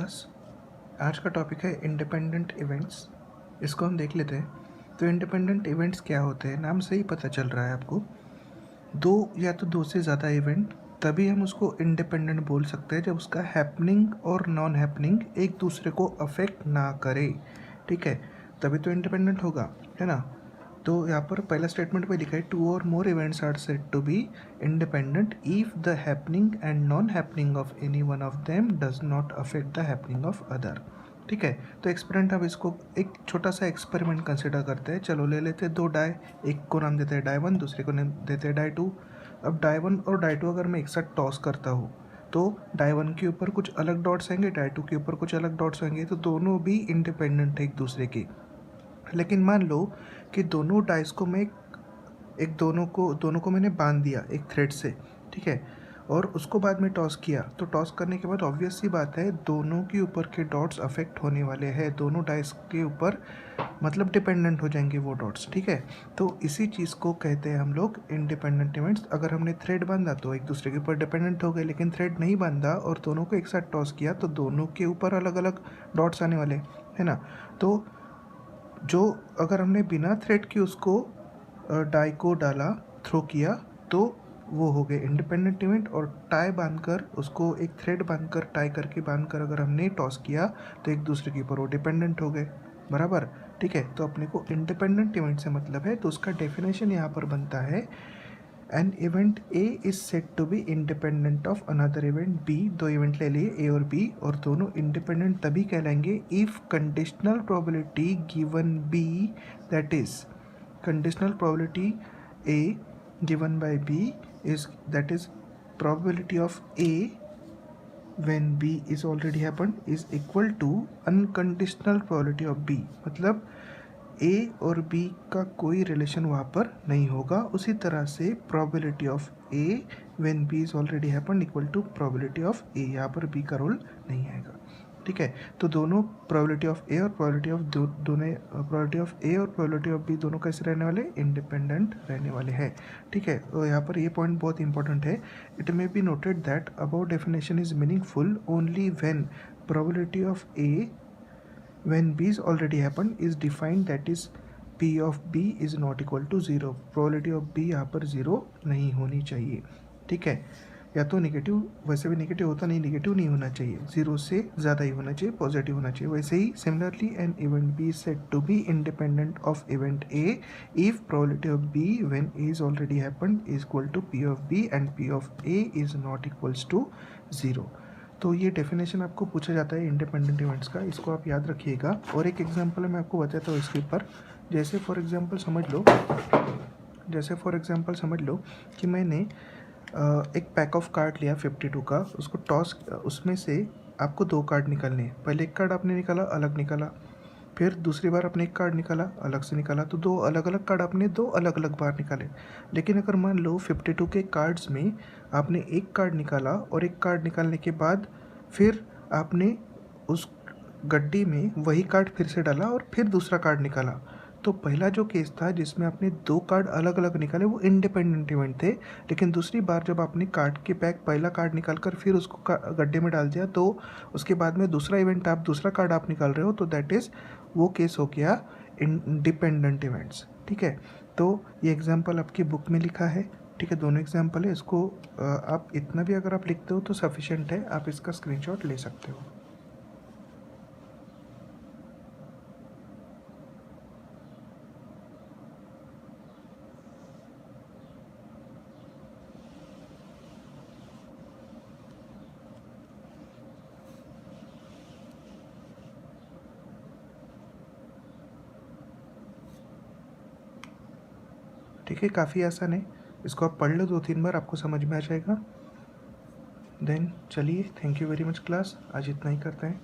Class. आज का topic है इंडिपेंडेंट इवेंट्स। इसको हम देख लेते हैं। तो इंडिपेंडेंट इवेंट्स क्या होते हैं, नाम से ही पता चल रहा है आपको। दो या तो दो से ज़्यादा इवेंट, तभी हम उसको इंडिपेंडेंट बोल सकते हैं जब उसका हैपनिंग और नॉन हैपनिंग एक दूसरे को अफेक्ट ना करे। ठीक है, तभी तो इंडिपेंडेंट होगा, है ना। तो यहाँ पर पहला स्टेटमेंट पे लिखा है two or more events are said to be independent if the happening and non happening of any one of them does not affect the happening of other. ठीक है, तो एक्सपेरिमेंट, अब इसको एक छोटा सा एक्सपेरिमेंट कंसिडर करते हैं। चलो ले लेते हैं दो डाई, एक को नाम देते हैं डाई वन, दूसरे को नाम देते हैं डाई टू। अब डाई वन और डाई टू अगर मैं एक साथ टॉस करता हूँ तो डाई वन के ऊपर कुछ अलग डॉट्स आएंगे, डाई टू के ऊपर कुछ अलग डॉट्स आएंगे, तो दोनों भी इंडिपेंडेंट है एक दूसरे की। लेकिन मान लो कि दोनों डाइस को मैं दोनों को मैंने बांध दिया एक थ्रेड से, ठीक है, और उसको बाद में टॉस किया। तो टॉस करने के बाद ऑब्वियस सी बात है दोनों के ऊपर के डॉट्स अफेक्ट होने वाले हैं, दोनों डाइस के ऊपर, मतलब डिपेंडेंट हो जाएंगे वो डॉट्स। ठीक है, तो इसी चीज़ को कहते हैं हम लोग इंडिपेंडेंट इवेंट्स। अगर हमने थ्रेड बांधा तो एक दूसरे के ऊपर डिपेंडेंट हो गए, लेकिन थ्रेड नहीं बांधा और दोनों को एक साथ टॉस किया तो दोनों के ऊपर अलग अलग डॉट्स आने वाले, है ना। तो जो अगर हमने बिना थ्रेड के उसको डाई को डाला, थ्रो किया, तो वो हो गए इंडिपेंडेंट इवेंट। और टाई बांधकर उसको एक थ्रेड बांधकर टाई करके बांधकर अगर हमने टॉस किया तो एक दूसरे के ऊपर वो डिपेंडेंट हो गए, बराबर। ठीक है, तो अपने को इंडिपेंडेंट इवेंट से मतलब है, तो उसका डेफिनेशन यहाँ पर बनता है an event A is said to be independent of another event B. दो इवेंट ले लिए ए और बी, और दोनों इंडिपेंडेंट तभी कहलाएंगे if conditional probability given B, that is conditional probability A given by B is, that is probability of A when B is already happened is equal to unconditional probability of B। मतलब A और B का कोई relation वहाँ पर नहीं होगा। उसी तरह से probability of A when B is already happened equal to probability of A, यहाँ पर B का रोल नहीं आएगा। ठीक है, तो दोनों प्रोबेबिलिटी ऑफ ए और प्रोबेबिलिटी ऑफ दोनों प्रोबेबिलिटी ऑफ ए और प्रोबेबिलिटी ऑफ बी दोनों कैसे रहने वाले, इंडिपेंडेंट रहने वाले हैं। ठीक है, तो यहाँ पर ये पॉइंट बहुत इंपॉर्टेंट है। It may be noted that above definition is meaningful only when probability of A when B is already happen is defined, that is P of B is not equal to zero. Probability of B यहाँ पर zero नहीं होनी चाहिए। ठीक है, या तो negative, वैसे भी नेगेटिव होता नहीं, नेगेटिव नहीं होना चाहिए, जीरो से ज़्यादा ही होना चाहिए, पॉजिटिव होना चाहिए। वैसे ही similarly an event B set to be independent of event A if probability of B when A is already happened is equal to P of B and P of A is not equals to zero. तो ये definition आपको पूछा जाता है independent events का, इसको आप याद रखिएगा। और एक एग्जाम्पल मैं आपको बताता हूँ इसके ऊपर। जैसे फॉर एग्जाम्पल समझ लो कि मैंने एक पैक ऑफ कार्ड लिया 52 का, उसको टॉस, उसमें से आपको दो कार्ड निकालने हैं। पहले एक कार्ड आपने निकाला, अलग निकाला, फिर दूसरी बार आपने एक कार्ड निकाला, अलग से निकाला, तो दो अलग अलग कार्ड आपने दो अलग अलग बार निकाले। लेकिन अगर मान लो 52 के कार्ड्स में आपने एक कार्ड निकाला और एक कार्ड निकालने के बाद फिर आपने उस गड्डी में वही कार्ड फिर से डाला और फिर दूसरा कार्ड निकाला, तो पहला जो केस था जिसमें आपने दो कार्ड अलग अलग निकाले वो इंडिपेंडेंट इवेंट थे। लेकिन दूसरी बार जब आपने कार्ड के पैक पहला कार्ड निकाल कर फिर उसको गड्ढे में डाल दिया, तो उसके बाद में दूसरा इवेंट दूसरा कार्ड आप निकाल रहे हो, तो दैट इज़ वो केस हो गया इंडिपेंडेंट इवेंट्स। ठीक है, तो ये एग्जाम्पल आपकी बुक में लिखा है। ठीक है, दोनों एग्जाम्पल है, इसको आप इतना भी अगर आप लिखते हो तो सफिशेंट है, आप इसका स्क्रीनशॉट ले सकते हो। ठीक है, काफ़ी आसान है, इसको आप पढ़ लो 2-3 बार, आपको समझ में आ जाएगा। देन चलिए, thank you very much class, आज इतना ही करते हैं।